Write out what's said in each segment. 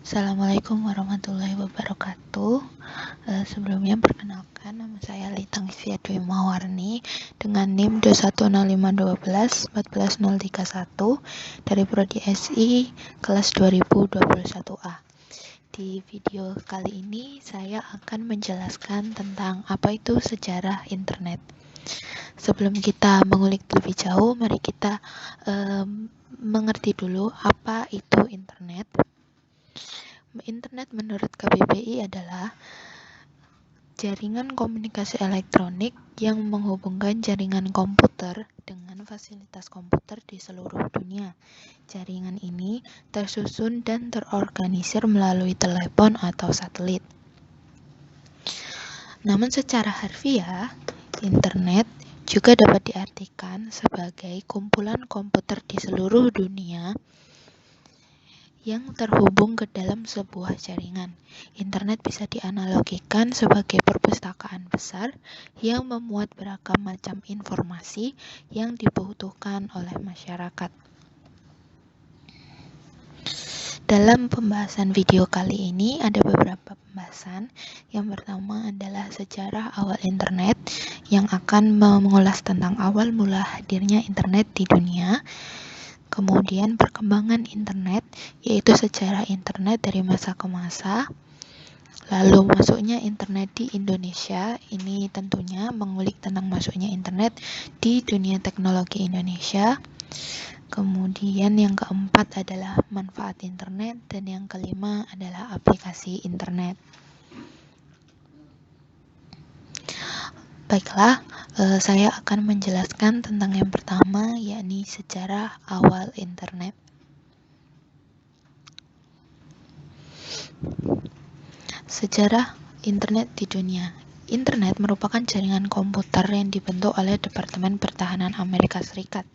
Assalamualaikum warahmatullahi wabarakatuh. Sebelumnya perkenalkan, nama saya Litang Sia Dwi Mawarni dengan NIM 21051214031 dari Prodi SI kelas 2021A. Di video kali ini saya akan menjelaskan tentang apa itu sejarah internet. Sebelum kita mengulik lebih jauh, mari kita mengerti dulu apa itu internet. Internet menurut KBBI adalah jaringan komunikasi elektronik yang menghubungkan jaringan komputer dengan fasilitas komputer di seluruh dunia. Jaringan ini tersusun dan terorganisir melalui telepon atau satelit. Namun secara harfiah, internet juga dapat diartikan sebagai kumpulan komputer di seluruh dunia yang terhubung ke dalam sebuah jaringan. Internet bisa dianalogikan sebagai perpustakaan besar yang memuat beragam macam informasi yang dibutuhkan oleh masyarakat. Dalam pembahasan video kali ini ada beberapa pembahasan. Yang pertama adalah sejarah awal internet yang akan mengulas tentang awal mula hadirnya internet di dunia. Kemudian perkembangan internet, yaitu sejarah internet dari masa ke masa. Lalu masuknya internet di Indonesia, ini tentunya mengulik tentang masuknya internet di dunia teknologi Indonesia. Kemudian yang keempat adalah manfaat internet, dan yang kelima adalah aplikasi internet. Baiklah, saya akan menjelaskan tentang yang pertama, yakni sejarah awal internet. Sejarah internet di dunia. Internet merupakan jaringan komputer yang dibentuk oleh Departemen Pertahanan Amerika Serikat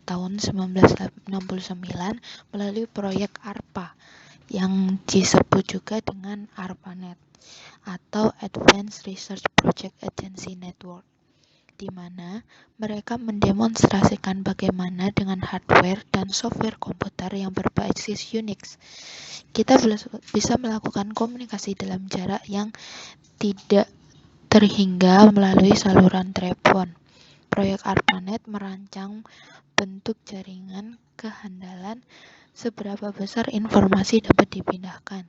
tahun 1969 melalui proyek ARPA yang disebut juga dengan ARPANET atau Advanced Research Project Agency Network, di mana mereka mendemonstrasikan bagaimana dengan hardware dan software komputer yang berbasis Unix, kita bisa melakukan komunikasi dalam jarak yang tidak terhingga melalui saluran telepon. Proyek ARPANET merancang bentuk jaringan kehandalan seberapa besar informasi dapat dipindahkan,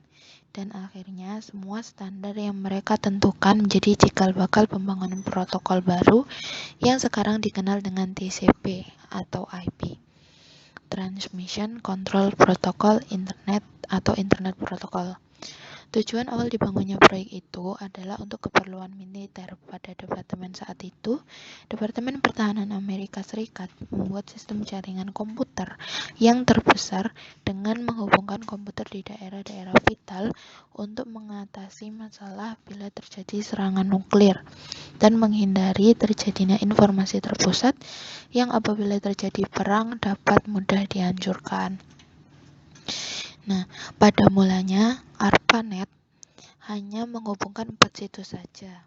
dan akhirnya semua standar yang mereka tentukan menjadi cikal bakal pembangunan protokol baru yang sekarang dikenal dengan TCP atau IP, Transmission Control Protocol Internet atau Internet Protocol. Tujuan awal dibangunnya proyek itu adalah untuk keperluan militer. Pada departemen saat itu, Departemen Pertahanan Amerika Serikat membuat sistem jaringan komputer yang terbesar dengan menghubungkan komputer di daerah-daerah vital untuk mengatasi masalah bila terjadi serangan nuklir dan menghindari terjadinya informasi terpusat yang apabila terjadi perang dapat mudah dihancurkan. Nah, pada mulanya ARPANET hanya menghubungkan 4 situs saja,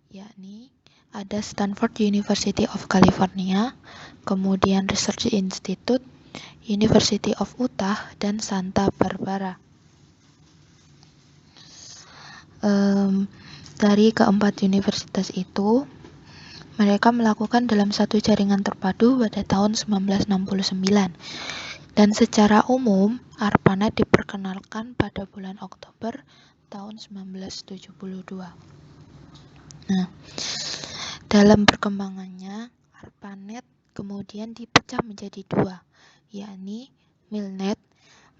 yakni ada Stanford University of California, kemudian Research Institute, University of Utah, dan Santa Barbara. Dari keempat universitas itu, mereka melakukan dalam satu jaringan terpadu pada tahun 1969. Dan secara umum, ARPANET diperkenalkan pada bulan Oktober tahun 1972. Nah, dalam perkembangannya, ARPANET kemudian dipecah menjadi dua, yakni MILNET.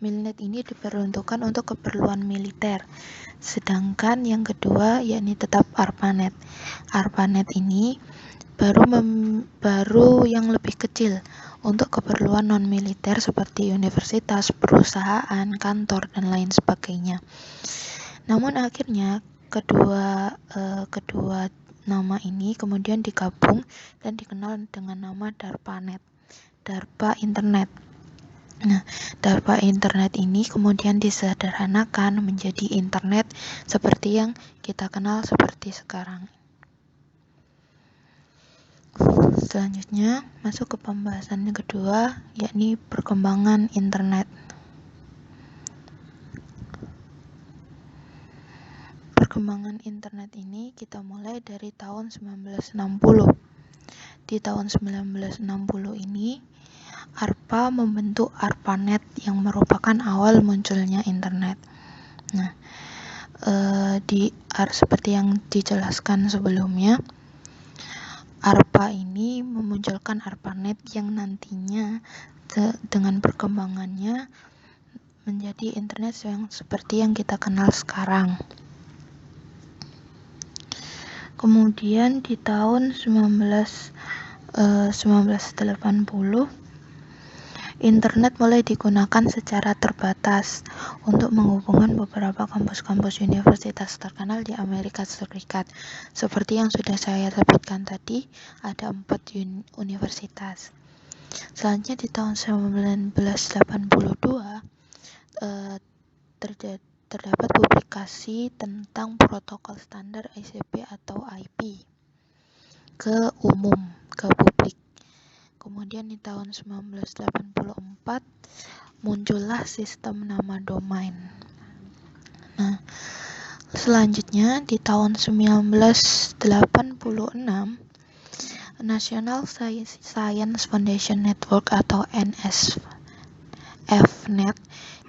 MILNET ini diperuntukkan untuk keperluan militer, sedangkan yang kedua yakni tetap ARPANET. ARPANET ini baru yang lebih kecil untuk keperluan non-militer seperti universitas, perusahaan, kantor, dan lain sebagainya. Namun akhirnya kedua nama ini kemudian digabung dan dikenal dengan nama DARPANET, DARPA Internet. Nah, DARPA Internet ini kemudian disederhanakan menjadi internet seperti yang kita kenal seperti sekarang. Selanjutnya masuk ke pembahasan yang kedua, yakni perkembangan internet. perkembangan internet ini kita mulai dari tahun 1960. Di tahun 1960 ini, ARPA membentuk ARPANET yang merupakan awal munculnya internet. Nah, seperti yang dijelaskan sebelumnya, ARPA ini memunculkan ARPANET yang nantinya dengan perkembangannya menjadi internet yang seperti yang kita kenal sekarang. Kemudian di tahun 1980, internet mulai digunakan secara terbatas untuk menghubungkan beberapa kampus-kampus universitas terkenal di Amerika Serikat. Seperti yang sudah saya sebutkan tadi, ada 4 universitas. Selanjutnya di tahun 1982, terdapat publikasi tentang protokol standar ICP atau IP ke publik. Kemudian di tahun 1984 muncullah sistem nama domain. Nah, selanjutnya di tahun 1986 National Science Foundation Network atau NSF-Net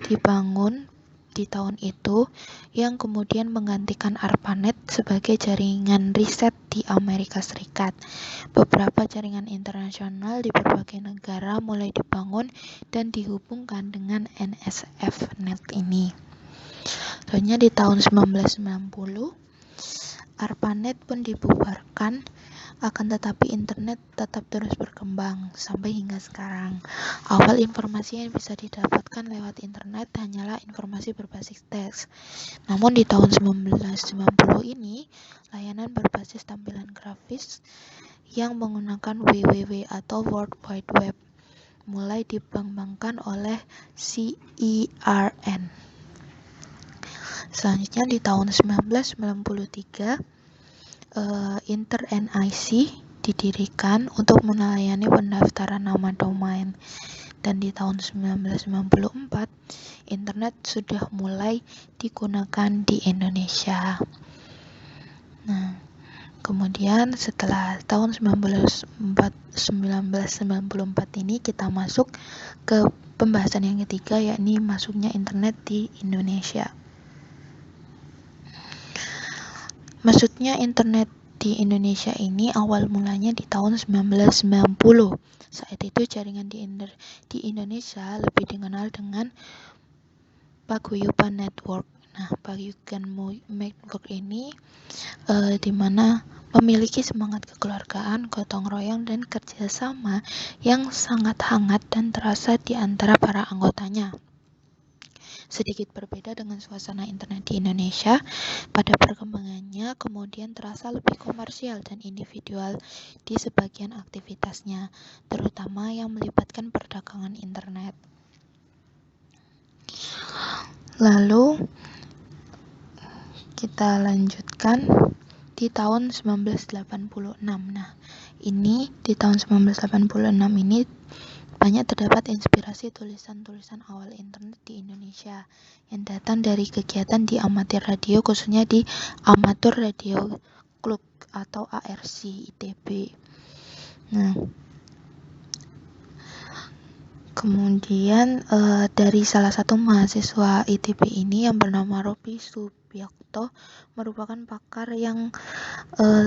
dibangun di tahun itu, yang kemudian menggantikan ARPANET sebagai jaringan riset di Amerika Serikat. Beberapa jaringan internasional di berbagai negara mulai dibangun dan dihubungkan dengan NSF-Net ini. Selanjutnya di tahun 1990, ARPANET pun dibubarkan, akan tetapi internet tetap terus berkembang sampai hingga sekarang. Awal informasi yang bisa didapatkan lewat internet hanyalah informasi berbasis teks. Namun di tahun 1990 ini, layanan berbasis tampilan grafis yang menggunakan WWW atau World Wide Web mulai dikembangkan oleh CERN. Selanjutnya di tahun 1993, Inter-NIC didirikan untuk melayani pendaftaran nama domain, dan di tahun 1994 internet sudah mulai digunakan di Indonesia. Nah, kemudian setelah tahun 1994 ini kita masuk ke pembahasan yang ketiga, yakni masuknya internet di Indonesia. Maksudnya internet di Indonesia ini awal mulanya di tahun 1990. Saat itu jaringan di Indonesia lebih dikenal dengan Paguyuban Network. Nah, Paguyuban Network ini di mana memiliki semangat kekeluargaan, gotong royong, dan kerjasama yang sangat hangat dan terasa di antara para anggotanya. Sedikit berbeda dengan suasana internet di Indonesia, pada perkembangannya kemudian terasa lebih komersial dan individual di sebagian aktivitasnya, terutama yang melibatkan perdagangan internet. Lalu kita lanjutkan di tahun 1986. Nah, ini di tahun 1986 ini banyak terdapat inspirasi tulisan-tulisan awal internet di Indonesia yang datang dari kegiatan di amatir radio, khususnya di Amatur Radio Club atau ARC ITB. Nah, kemudian dari salah satu mahasiswa ITB ini yang bernama Robi Subiakto merupakan pakar yang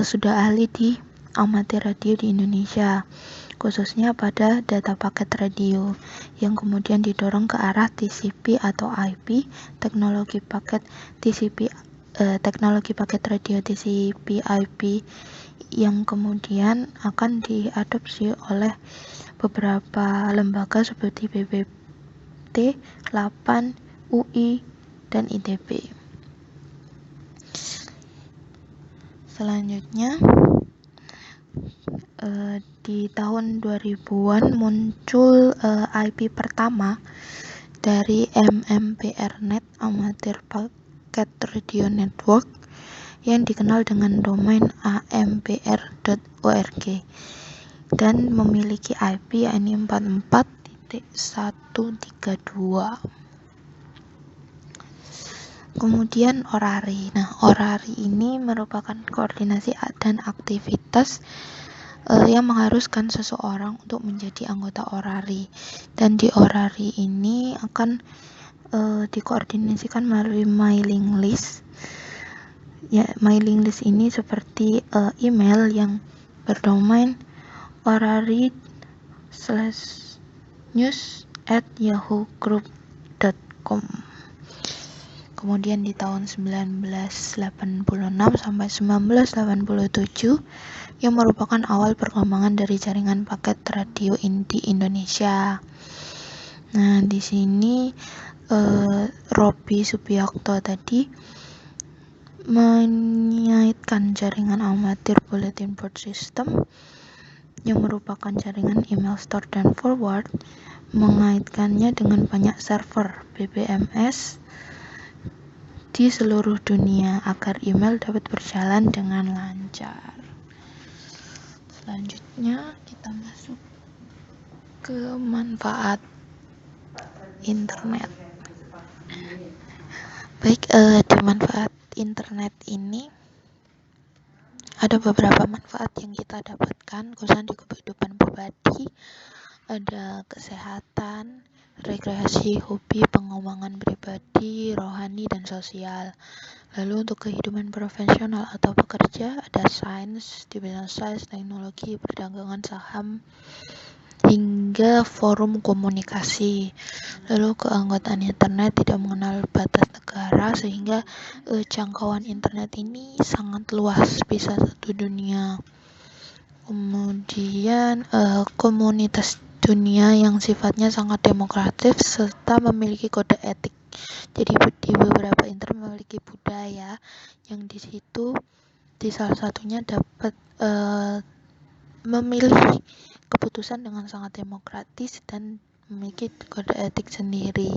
sudah ahli di amatir radio di Indonesia, khususnya pada data paket radio, yang kemudian didorong ke arah TCP atau IP, teknologi paket radio TCP/IP yang kemudian akan diadopsi oleh beberapa lembaga seperti BPT, 8, UI, dan ITB. Selanjutnya, di tahun 2000-an muncul IP pertama dari MMPRNet, Amatir Packet Radio Network, yang dikenal dengan domain ampr.org dan memiliki IP yakni 44.132. Kemudian orari. Nah, orari ini merupakan koordinasi dan aktivitas yang mengharuskan seseorang untuk menjadi anggota orari. Dan di orari ini akan dikoordinasikan melalui mailing list. Ya, mailing list ini seperti email yang berdomain orari/news@yahoo.group.com. Kemudian di tahun 1986 sampai 1987 yang merupakan awal perkembangan dari jaringan paket radio di Indonesia. Nah, di sini Robby Subiakto tadi mengaitkan jaringan amatir bulletin board system yang merupakan jaringan email store dan forward, mengaitkannya dengan banyak server BBMS di seluruh dunia agar email dapat berjalan dengan lancar. Selanjutnya kita masuk ke manfaat internet. Baik, di manfaat internet ini ada beberapa manfaat yang kita dapatkan khususnya di kehidupan pribadi. Ada kesehatan, rekreasi, hobi, pengembangan pribadi, rohani, dan sosial. Lalu untuk kehidupan profesional atau pekerja, ada sains, di bidang sains, teknologi, perdagangan, saham, hingga forum komunikasi. Lalu keanggotaan internet tidak mengenal batas negara, sehingga jangkauan internet ini sangat luas, bisa satu dunia. Kemudian komunitas dunia yang sifatnya sangat demokratis serta memiliki kode etik. Jadi di beberapa internet memiliki budaya yang di situ di salah satunya dapat memilih keputusan dengan sangat demokratis dan memiliki kode etik sendiri,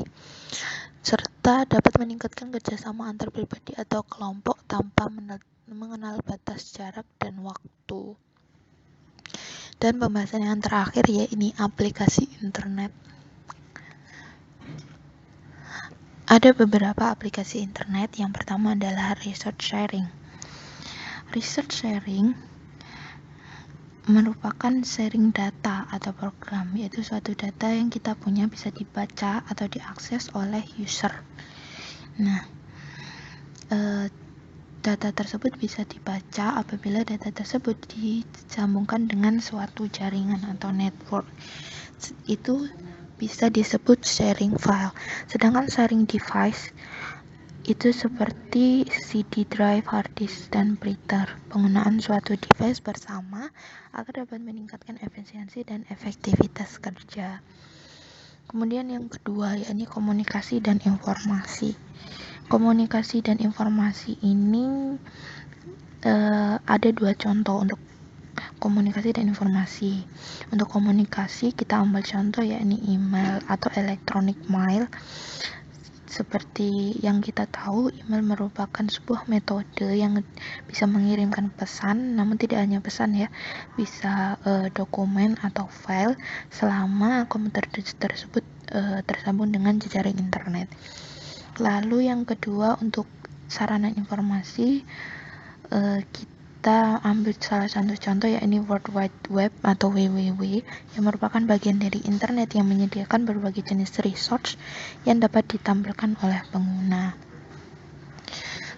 serta dapat meningkatkan kerjasama antar pribadi atau kelompok tanpa mengenal batas jarak dan waktu. Dan pembahasan yang terakhir yaitu aplikasi internet. Ada beberapa aplikasi internet. Yang pertama adalah research sharing. Research sharing merupakan sharing data atau program, yaitu suatu data yang kita punya bisa dibaca atau diakses oleh user. Nah, data tersebut bisa dibaca apabila data tersebut disambungkan dengan suatu jaringan atau network. Itu bisa disebut sharing file. Sedangkan sharing device itu seperti CD drive, hard disk, dan printer. Penggunaan suatu device bersama agar dapat meningkatkan efisiensi dan efektivitas kerja. Kemudian yang kedua yakni komunikasi dan informasi. Komunikasi dan informasi ini ada dua contoh untuk komunikasi dan informasi. Untuk komunikasi kita ambil contoh yakni email atau electronic mail. Seperti yang kita tahu, email merupakan sebuah metode yang bisa mengirimkan pesan, namun tidak hanya pesan ya, bisa dokumen atau file selama komputer tersebut tersambung dengan jejaring internet. Lalu yang kedua untuk sarana informasi, kita ambil salah satu contoh yakni World Wide Web atau WWW yang merupakan bagian dari internet yang menyediakan berbagai jenis resource yang dapat ditampilkan oleh pengguna.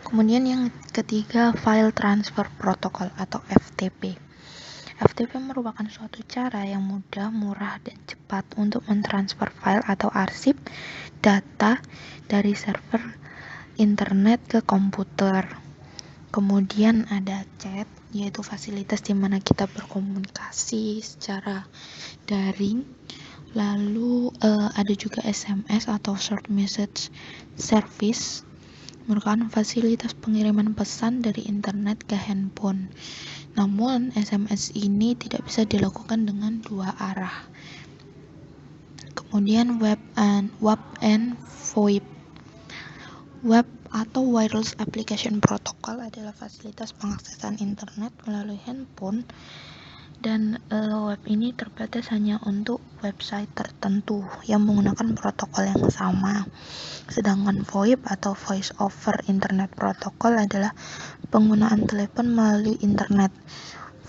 Kemudian yang ketiga, File Transfer Protocol atau FTP. FTP merupakan suatu cara yang mudah, murah, dan cepat untuk mentransfer file atau arsip data dari server internet ke komputer. Kemudian ada chat, yaitu fasilitas di mana kita berkomunikasi secara daring. Lalu ada juga SMS atau short message service, merupakan fasilitas pengiriman pesan dari internet ke handphone. Namun SMS ini tidak bisa dilakukan dengan dua arah. Kemudian WAP and VoIP. Web atau Wireless Application Protocol adalah fasilitas pengaksesan internet melalui handphone Dan web ini terbatas hanya untuk website tertentu yang menggunakan protokol yang sama. Sedangkan VoIP atau Voice over Internet Protocol adalah penggunaan telepon melalui internet.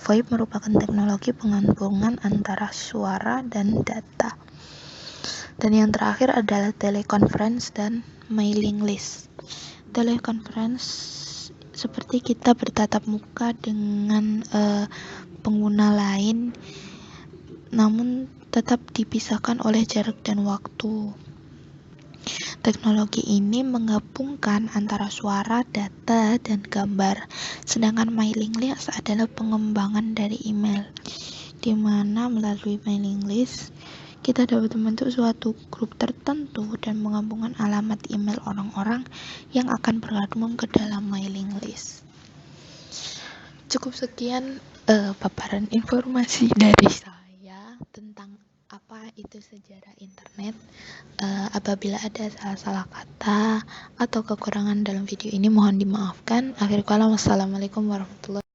VoIP merupakan teknologi penghubungan antara suara dan data. Dan yang terakhir adalah teleconference dan mailing list. Teleconference seperti kita bertatap muka dengan pengguna lain, namun tetap dipisahkan oleh jarak dan waktu. Teknologi ini menggabungkan antara suara, data, dan gambar. Sedangkan mailing list adalah pengembangan dari email, di mana melalui mailing list kita dapat membentuk suatu grup tertentu dan menggabungkan alamat email orang-orang yang akan bergabung ke dalam mailing list. Cukup sekian paparan informasi dari saya tentang apa itu sejarah internet. Apabila ada salah-salah kata atau kekurangan dalam video ini mohon dimaafkan. Akhir kalam, wassalamualaikum warahmatullahi wabarakatuh.